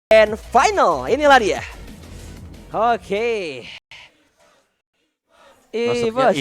grand final. Inilah dia. Oke. EVOS.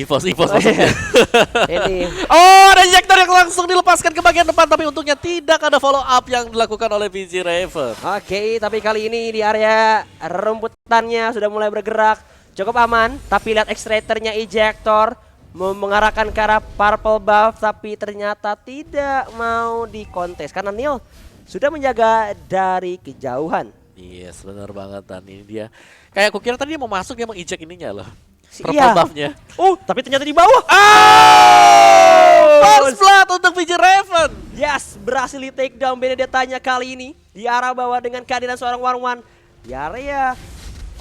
Ini. Oh, ada injektor yang langsung dilepaskan ke bagian depan, tapi untungnya tidak ada follow up yang dilakukan oleh VG Raven. Oke, tapi kali ini di area rumputannya sudah mulai bergerak. Cukup aman, tapi lihat extractornya ejector mengarahkan ke arah purple buff, tapi ternyata tidak mau dikontes karena Neil sudah menjaga dari kejauhan. Yes, benar banget, dan ini dia. Kayak aku kira tadi dia mau masuk, dia mau eject ininya loh. Purple Iya. buff-nya. Tapi ternyata di bawah. First blood untuk VG Raven. Yes, berhasil di take down Benedetta-nya kali ini. Di arah bawah dengan kehadiran seorang Warwan. Di area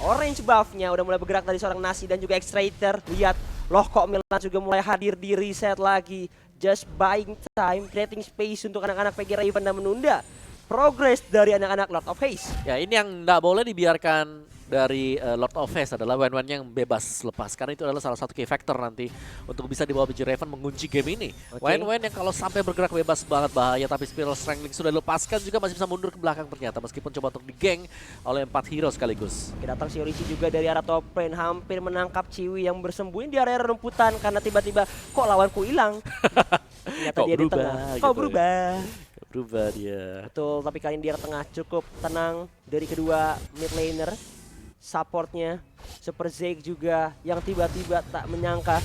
orange buff-nya udah mulai bergerak dari seorang Nasi dan juga Extractor. Lihat, loh kok Milan juga mulai hadir di reset lagi. Just buying time, creating space untuk anak-anak PG Raven dan menunda progress dari anak-anak Lord of Haze. Ya, ini yang nggak boleh dibiarkan dari Lord of Haze adalah Wen yang bebas lepas. Karena itu adalah salah satu key factor nanti untuk bisa dibawa VG Raven mengunci game ini. Wen yang kalau sampai bergerak bebas banget bahaya, tapi Spiral Strangling sudah dilepaskan juga masih bisa mundur ke belakang ternyata. Meskipun coba untuk digeng oleh 4 hero sekaligus. Oke, datang si Orici juga dari arah top lane, hampir menangkap Ciwi yang bersembunyi di area rumputan karena tiba-tiba kok lawanku hilang. Ternyata Kok dia berubah, di tengah. gitu Kok ya. berubah? Berubah dia. Betul, tapi kali ini dia tengah cukup tenang dari kedua mid laner. Supportnya Super Zeke juga yang tiba-tiba tak menyangka.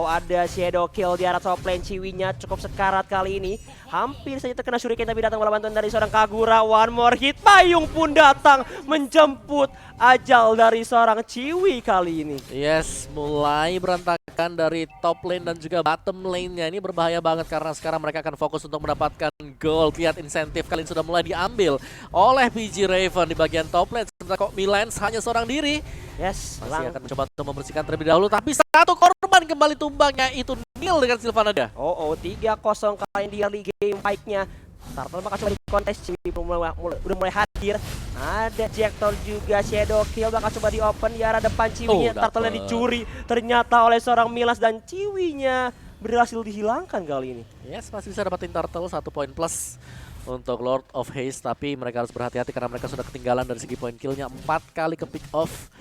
Ada shadow kill di arah top lane. Ciwinya cukup sekarat kali ini. Hampir saja terkena shuriken tapi datang bola bantuan dari seorang Kagura. One more hit, payung pun datang menjemput ajal dari seorang Ciwi kali ini. Yes, mulai berantakan dari top lane dan juga bottom lane-nya. Ini berbahaya banget karena sekarang mereka akan fokus untuk mendapatkan gold. Lihat insentif kalian sudah mulai diambil oleh VG Raven di bagian top lane. Sementara kok Milans hanya seorang diri. Yes, Masih akan mencoba untuk membersihkan terlebih dahulu, tapi satu korban kembali tumbangnya itu Neil dengan Sylvanada. 3-0 kali di early game fight-nya. Turtle bakal coba di kontes, Ciwi udah mulai hadir. Ada Jektor juga, shadow kill bakal coba di open di arah depan Ciwinya. Turtle-nya dicuri ternyata oleh seorang Milas dan Ciwinya berhasil dihilangkan kali ini. Yes, masih bisa dapetin Turtle 1 poin plus untuk Lord of Haze, tapi mereka harus berhati-hati karena mereka sudah ketinggalan dari segi poin killnya 4 kali ke pick off.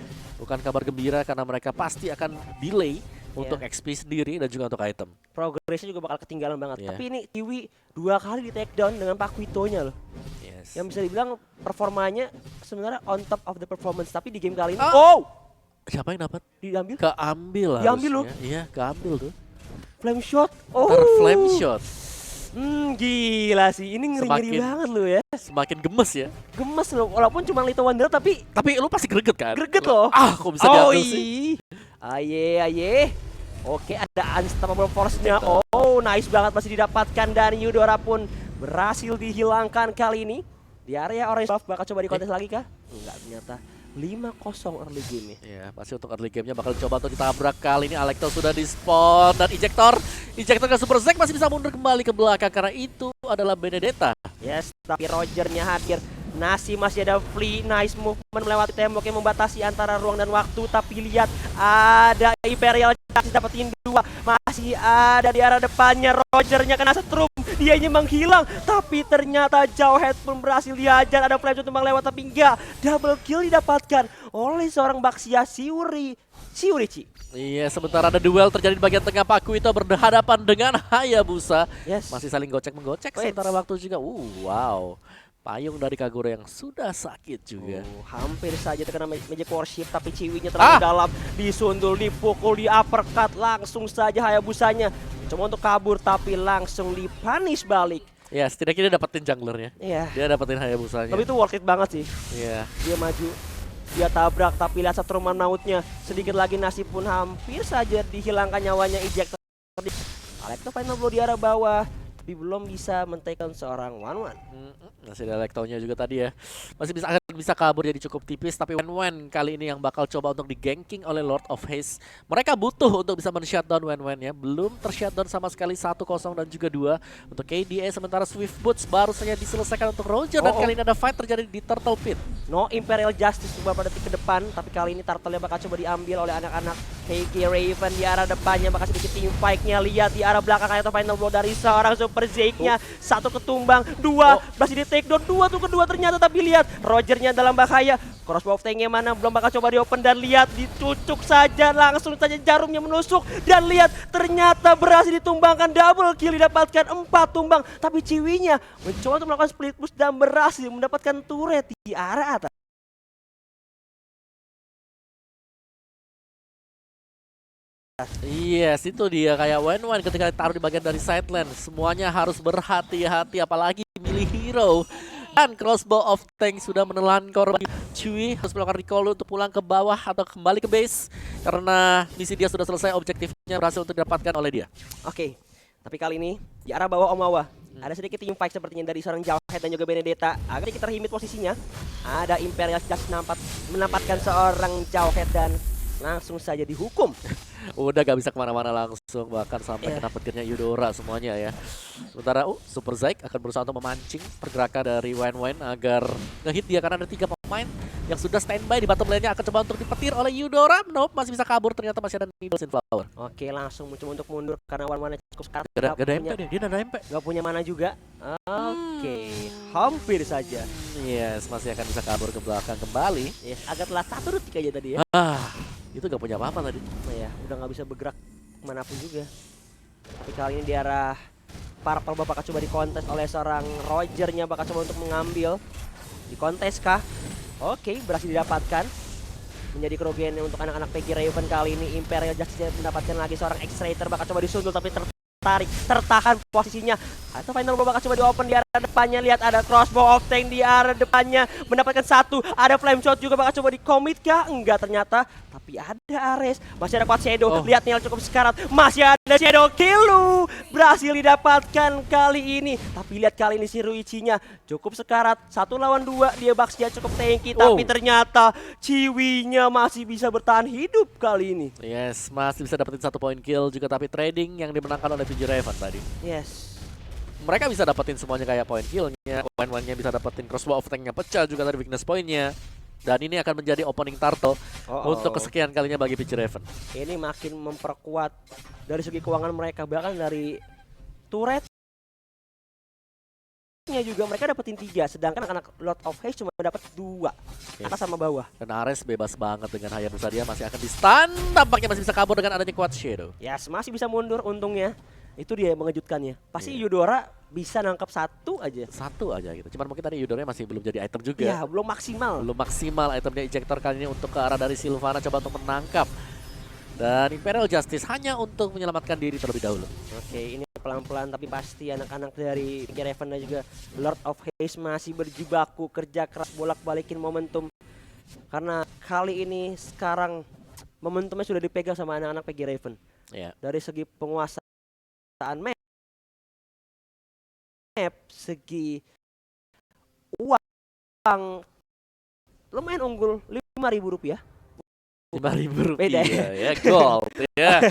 Bukan kabar gembira karena mereka pasti akan delay untuk XP sendiri dan juga untuk item. Progresnya juga bakal ketinggalan banget. Yeah. Tapi ini Ciwi 2 kali di take down dengan Pak Quito-nya loh. Yes. Yang bisa dibilang performanya sebenarnya on top of the performance. Tapi di game kali ini, Siapa yang dapat? diambil Keambil lah. Diambil loh. Iya, keambil tuh. flame shot. Flame shot. Gila sih, ini ngeri-ngeri banget lu ya. Semakin gemes ya. Gemes loh, walaupun cuma Little Wonder tapi lu pasti greget kan? greget loh. Kok bisa diambil sih? Aye. Oke, ada unstoppable force-nya. Nice banget masih didapatkan dan Eudora pun berhasil dihilangkan kali ini. Di area orange buff bakal coba dikontes lagi kah? Enggak, ternyata 5-0 early game. Ya, pasti untuk early game-nya bakal coba untuk ditabrak. Kali ini Alecto sudah di spawn dan ejector ke Super Zeke masih bisa mundur kembali ke belakang karena itu adalah Benedetta. Yes, tapi Roger-nya hadir. Nasi masih ada free, nice movement melewati tembok yang membatasi antara ruang dan waktu. Tapi lihat ada Imperial Justice dapetin 2. Masih ada di arah depannya, Roger-nya kena setrum. Dianya menghilang, tapi ternyata Jawhead pun berhasil dihajar. Ada flame tumbang lewat tapi enggak. Double kill didapatkan oleh seorang Baxia Shiuri. Iya, sementara ada duel terjadi di bagian tengah. Pak Quito berhadapan dengan Hayabusa. Yes. Masih saling gocek-menggocek sementara waktu juga. Wow. Payung dari Kagura yang sudah sakit juga. Hampir saja terkena Magic Worship, tapi Ciwinya terlalu dalam. Disundul, dipukul, di uppercut. Langsung saja Hayabusanya cuma untuk kabur, tapi langsung dipunish balik. Ya, setidaknya dia dapetin junglernya. Iya. Dia dapetin Hayabusanya. Tapi itu worth it banget sih. Iya. Dia maju, dia tabrak, tapi lihat satu rumah nautnya. Sedikit lagi Nasi pun hampir saja dihilangkan nyawanya. Ejector. Alecto final blow di arah bawah, tapi belum bisa men-tackle seorang One. Masih ada Alecto-nya juga tadi ya. Masih bisa kabur jadi cukup tipis. Tapi Wen kali ini yang bakal coba untuk di-ganking oleh Lord of Haze. Mereka butuh untuk bisa men-shutdown Wen ya. Belum ter-shutdown sama sekali 1-0 dan juga 2 untuk KDA. Sementara Swift Boots baru saja diselesaikan untuk Roger. Dan kali ini ada fight terjadi di Turtle Pit. No Imperial Justice beberapa detik ke depan, tapi kali ini Turtle-nya bakal coba diambil oleh anak-anak PG Raven. Di arah depannya bakal sedikit team fight-nya. Lihat di arah belakang ada final blow dari seorang Super Super Zeke-nya. Satu ketumbang, dua berhasil di take down, dua tuh kedua ternyata, tapi lihat Rogernya dalam bahaya. Crossbow of Tank-nya mana belum bakal coba di open, dan lihat dicucuk saja, langsung saja jarumnya menusuk, dan lihat ternyata berhasil ditumbangkan, double kill didapatkan 4 tumbang, tapi Ciwinya mencoba untuk melakukan split push dan berhasil mendapatkan turret di arah atas. Yes, itu dia kayak Wen ketika ditaruh di bagian dari sideline. Semuanya harus berhati-hati, apalagi milih hero. Dan Crossbow of Tank sudah menelan korban. Chewie harus melakukan recall untuk pulang ke bawah atau kembali ke base. Karena misi dia sudah selesai, objektifnya berhasil untuk didapatkan oleh dia. Oke, tapi kali ini di arah bawah Omawa ada sedikit team fight sepertinya dari seorang Jawhead dan juga Benedetta. Agak sedikit terhimit posisinya. Ada Imperial Just menempatkan seorang Jawhead dan langsung saja dihukum. Udah gak bisa kemana-mana langsung, bahkan sampai kena petirnya Eudora semuanya ya. Sementara Super Zeke akan berusaha untuk memancing pergerakan dari Wen agar ngehit dia, karena ada 3 pemain yang sudah standby di bottom lane-nya akan coba untuk dipetir oleh Eudora. Nope, masih bisa kabur, ternyata masih ada Needles in Flower. Oke, langsung mencoba untuk mundur karena Wen cukup sekarang. Gak ada MP dia ada MP. Gak punya mana juga. Oke, hampir saja. Yes, masih akan bisa kabur ke belakang kembali. Yes, agak telat 1 detik aja tadi ya. Itu gak punya apa-apa tadi. Nah ya, udah nggak bisa bergerak kemanapun juga. Tapi kali ini di arah Purple bakal coba dikontes oleh seorang Rogernya, bakal coba untuk mengambil. Dikontes kah? Oke, berhasil didapatkan. Menjadi kerugian untuk anak-anak PG Raven kali ini. Imperial Justice mendapatkan lagi seorang X-Rater, bakal coba disundul tapi tertahan posisinya. Atau final bakal coba di open di arah depannya. Lihat ada Crossbow of Tank di arah depannya, mendapatkan 1. Ada flame shot juga, bakal coba di commit kah? Enggak ternyata. Tapi ada Ares, masih ada Quad Shadow. Lihat Neil cukup sekarat, masih ada Shadow Kill. Berhasil didapatkan kali ini. Tapi lihat kali ini si Ruichi-nya cukup sekarat. 1 lawan 2, dia Bucks dia cukup tanky. Tapi ternyata Ciwinya masih bisa bertahan hidup kali ini. Yes, masih bisa dapetin 1 point kill juga, tapi trading yang dimenangkan oleh PG Raven tadi. Yes. Mereka bisa dapetin semuanya kayak point killnya, Wen-nya bisa dapetin Crossbow of Tank-nya pecah juga tadi weakness point-nya. Dan ini akan menjadi opening turtle untuk kesekian kalinya bagi PG Raven. Ini makin memperkuat dari segi keuangan mereka, bahkan dari turretnya juga mereka dapetin 3, sedangkan anak Lord of Haste cuma dapat 2, atas sama bawah. Dan Ares bebas banget dengan Hayabusa, dia masih akan di stun, tampaknya masih bisa kabur dengan adanya Quad Shadow. Yes, masih bisa mundur untungnya. Itu dia yang mengejutkannya. Pasti Eudora bisa nangkap 1 aja. 1 aja gitu. Cuman mungkin tadi Eudora masih belum jadi item juga. Iya, belum maksimal. Belum maksimal itemnya ejector kali ini untuk ke arah dari Sylvana, coba untuk menangkap. Dan Imperial Justice hanya untuk menyelamatkan diri terlebih dahulu. Oke, ini pelan-pelan tapi pasti anak-anak dari PG Raven dan juga Lord of Haste masih berjibaku, kerja keras bolak-balikin momentum. Karena kali ini sekarang momentumnya sudah dipegang sama anak-anak PG Raven. Yeah. Dari segi penguasaan map, segi uang lumayan unggul, Rp5.000. Rp5.000 beda ya, gold ya.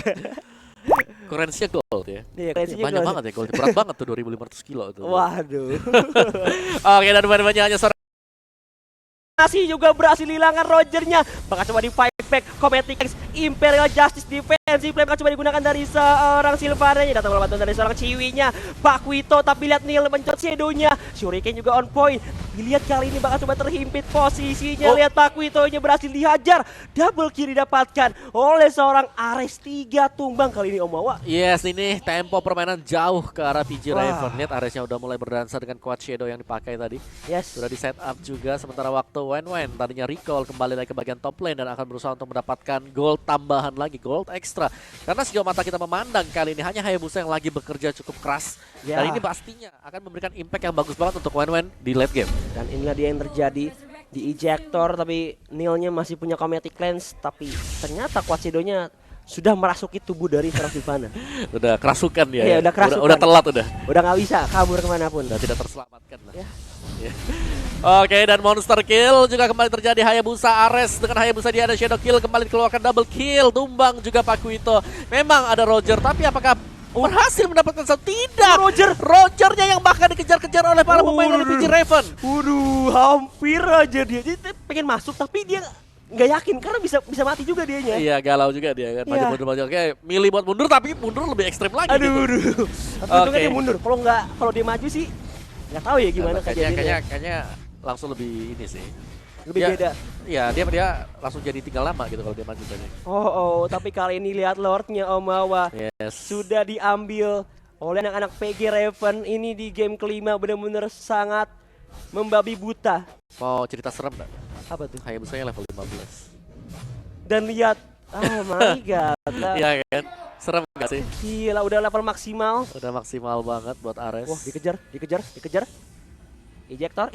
Kurensinya gold ya. Iya, banyak banget ya gold, berat banget tuh 2.500 kilo tuh. Waduh. Oke, dan banyak hanya sore masih juga berhasil hilangkan Rogernya, bakal coba di fight back. Cometic X Imperial Justice Defensive Flame bakal coba digunakan dari seorang Sylvana, datang bantuan dari seorang Ciwinya Bakuito, tapi lihat Neil mencot Shadow-nya. Shuriken juga on point. Dilihat kali ini bakal coba terhimpit posisinya. Lihat Bakuito-nya berhasil dihajar, double kill didapatkan oleh seorang Ares. 3 tumbang kali ini Omawa. Yes, ini tempo permainan jauh ke arah PG Raven. Lihat Aresnya udah mulai berdansa dengan Quad Shadow yang dipakai tadi. Yes. Sudah di set up juga, sementara waktu Wen tadinya recall kembali lagi ke bagian top lane dan akan berusaha untuk mendapatkan gold tambahan lagi, gold ekstra. Karena sejauh mata kita memandang kali ini hanya Hayabusa yang lagi bekerja cukup keras. Dan ini pastinya akan memberikan impact yang bagus banget untuk Wen di late game. Dan inilah dia yang terjadi di ejector, tapi Neil-nya masih punya Chromatic Lens, tapi ternyata Quad Shadow-nya sudah merasuki tubuh dari seorang Sylvana. Udah kerasukan dia. Iya, udah kerasukan. Udah telat udah. Udah nggak bisa kabur kemanapun. Udah tidak terselamatkan lah. Ya. Oke, dan monster kill juga kembali terjadi. Hayabusa Ares dengan Hayabusa dia ada shadow kill, kembali dikeluarkan double kill. Tumbang juga Pakuito. Memang ada Roger, tapi apakah berhasil mendapatkan satu? Tidak. Rogernya yang bahkan dikejar-kejar oleh para pemain dari PG Raven. Waduh, hampir aja dia pengen masuk, tapi dia nggak yakin karena bisa mati juga dianya. Iya, galau juga dia kan. Iya. Maju. Oke, milih buat mundur tapi mundur lebih ekstrim lagi gitu. Aduh. Tapi untungnya Oke. dia mundur. Kalau dia maju sih nggak tahu ya gimana kejadiannya. Kayaknya langsung lebih ini sih. Lebih Ya, beda. Iya, dia langsung jadi tinggal lama gitu kalau dia maju tadi. Tapi kali ini lihat Lordnya Omawa Yes. sudah diambil oleh anak-anak PG Raven. Ini di game kelima benar-benar sangat membabi buta. Mau cerita serem nggak? Apa tuh? Hayabusanya level 15. Dan lihat, oh my god. Iya kan? Serem gak sih? Gila, udah level maksimal. Udah maksimal banget buat Ares. Wah, dikejar. Ejector.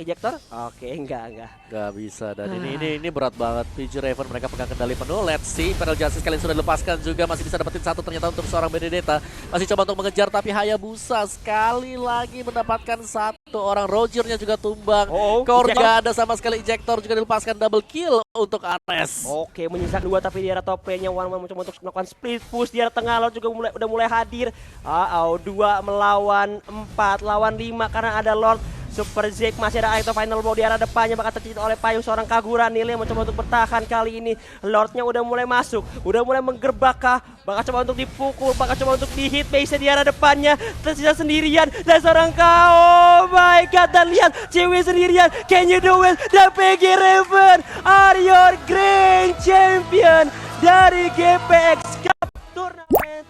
Oke, enggak. Gak bisa dan ini berat banget. PG Raven mereka pegang kendali penuh. Let's see, Imperial Justice kalian sudah dilepaskan juga, masih bisa dapetin satu ternyata untuk seorang Benedetta. Masih coba untuk mengejar tapi Hayabusa sekali lagi mendapatkan satu orang. Rogernya juga tumbang. Core ejector. gak ada sama sekali. Ejector juga dilepaskan, double kill untuk Ares. Oke, menyisakan 2 tapi di arah top lane-nya One Man mencoba untuk melakukan split push. Di arah tengah Lord juga udah mulai hadir. 2 melawan 4 lawan 5 karena ada Lord. Super Zeke masih ada Aito Final Blow di arah depannya, bakal tercicit oleh payung seorang Kagura. Nil yang mencoba untuk bertahan kali ini. Lordnya udah mulai masuk, udah mulai menggerbak kah, bakal coba untuk dipukul, bakal coba untuk di hit base di arah depannya. Tersisa sendirian dan seorang oh my god, dan lihat cewek sendirian. Can you do it? Dan PG Raven are your grand champion dari GPX Cup Tournament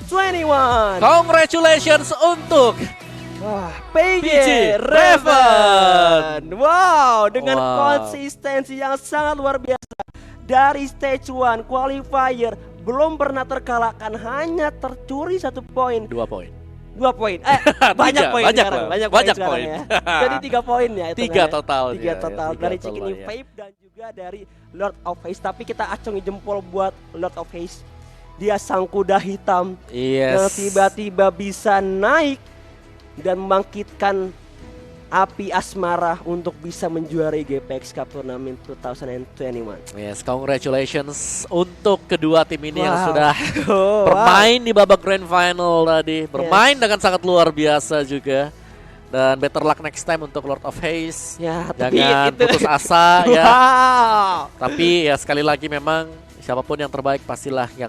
2021. Congratulations untuk Wah, PG PG Raven. Wow, dengan Wow. konsistensi yang sangat luar biasa. Dari stage 1 qualifier belum pernah terkalahkan, hanya tercuri 1 poin. 2 poin. 2 poin. Banyak poin banyak sekarang. lah. Banyak poin Banyak sekarang poin. ya. Jadi 3 poin ya itu. 3 total. 3 total dari total Chicken ya. Vape dan juga dari Lord of Haze. Tapi kita acungi jempol buat Lord of Haze. Dia sang kuda hitam yang Yes. tiba-tiba bisa naik dan membangkitkan api asmara untuk bisa menjuarai GPX Cup Tournament 2021. Yes, congratulations untuk kedua tim ini yang Wow. sudah Oh, bermain di babak grand final tadi. Bermain dengan sangat luar biasa juga. Dan better luck next time untuk Lord of Haze. Ya, tapi Jangan itu. putus asa ya. Wow. Tapi ya sekali lagi memang siapapun yang terbaik pastilah yang